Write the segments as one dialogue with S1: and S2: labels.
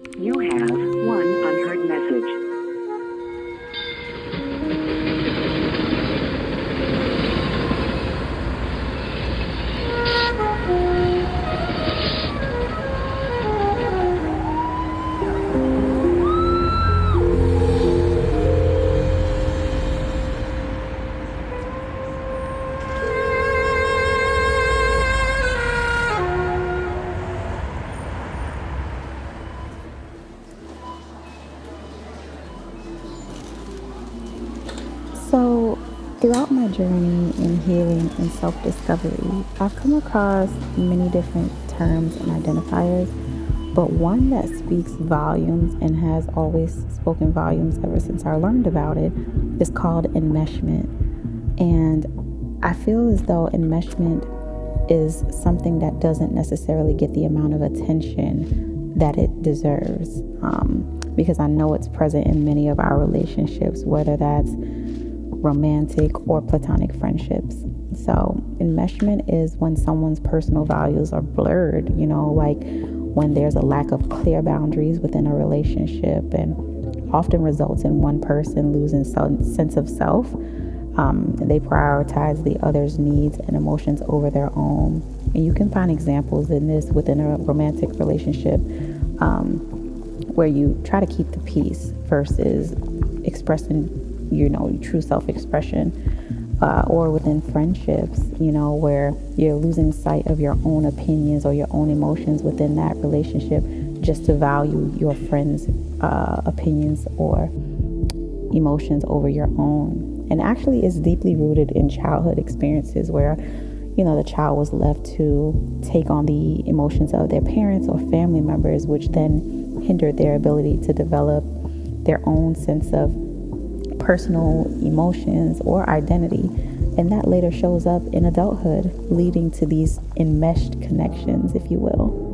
S1: You have one unheard message.
S2: So, throughout my journey in healing and self-discovery, I've come across many different terms and identifiers, but one that speaks volumes and has always spoken volumes ever since I learned about it is called enmeshment. And I feel as though enmeshment is something that doesn't necessarily get the amount of attention that it deserves, because I know it's present in many of our relationships, whether that's romantic or platonic friendships. So enmeshment is when someone's personal values are blurred, like when there's a lack of clear boundaries within a relationship, and often results in one person losing some sense of self. They prioritize the other's needs and emotions over their own. And you can find examples in this within a romantic relationship, where you try to keep the peace versus expressing true self-expression, or within friendships, where you're losing sight of your own opinions or your own emotions within that relationship just to value your friends' opinions or emotions over your own. And actually it's deeply rooted in childhood experiences where the child was left to take on the emotions of their parents or family members, which then hindered their ability to develop their own sense of personal emotions or identity. And that later shows up in adulthood, leading to these enmeshed connections, if you will.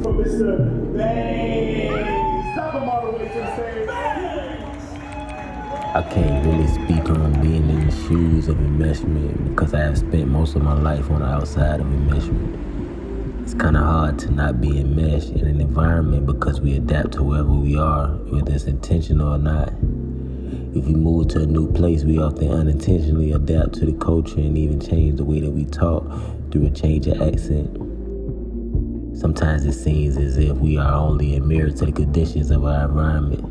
S3: From Mr. Bangs. Stop him all the way to the stage.
S4: I can't really speak on being in the shoes of enmeshment because I have spent most of my life on the outside of enmeshment. It's kind of hard to not be enmeshed in an environment because we adapt to wherever we are, whether it's intentional or not. If we move to a new place, we often unintentionally adapt to the culture and even change the way that we talk through a change of accent. Sometimes it seems as if we are only a mirror to the conditions of our environment.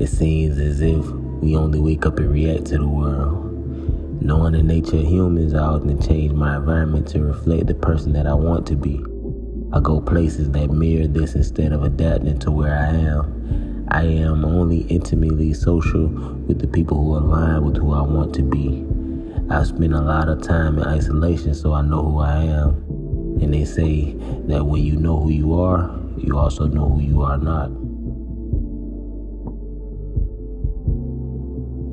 S4: It seems as if we only wake up and react to the world. Knowing the nature of humans, I often change my environment to reflect the person that I want to be. I go places that mirror this instead of adapting to where I am. I am only intimately social with the people who align with who I want to be. I spend a lot of time in isolation so I know who I am. And they say that when you know who you are, you also know who you are not.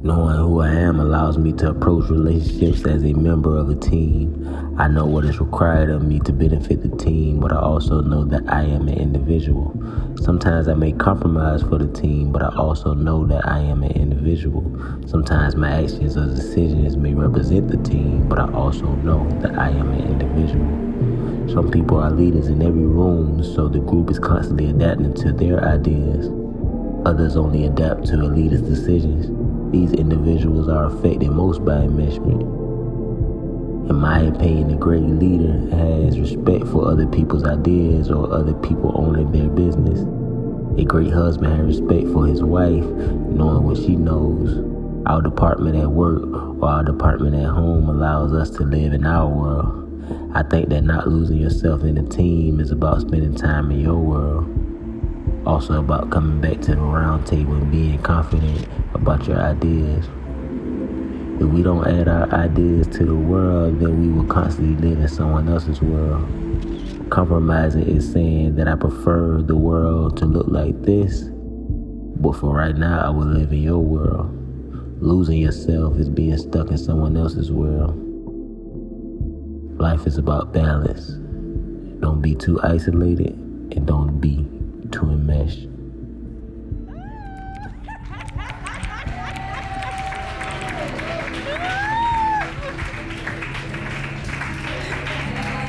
S4: Knowing who I am allows me to approach relationships as a member of a team. I know what is required of me to benefit the team, but I also know that I am an individual. Sometimes I may compromise for the team, but I also know that I am an individual. Sometimes my actions or decisions may represent the team, but I also know that I am an individual. Some people are leaders in every room, so the group is constantly adapting to their ideas. Others only adapt to a leader's decisions. These individuals are affected most by enmeshment. In my opinion, a great leader has respect for other people's ideas or other people owning their business. A great husband has respect for his wife, knowing what she knows. Our department at work or our department at home allows us to live in our world. I think that not losing yourself in a team is about spending time in your world. Also about coming back to the round table and being confident about your ideas. If we don't add our ideas to the world, then we will constantly live in someone else's world. Compromising is saying that I prefer the world to look like this, but for right now, I will live in your world. Losing yourself is being stuck in someone else's world. Life is about balance. Don't be too isolated and don't be too enmeshed.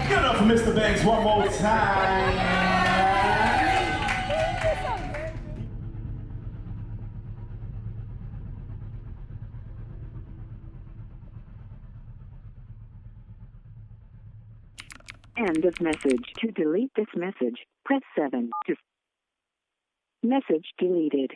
S3: Give it up for Mr. Banks one more time.
S1: End of message. To delete this message, press 7. Message deleted.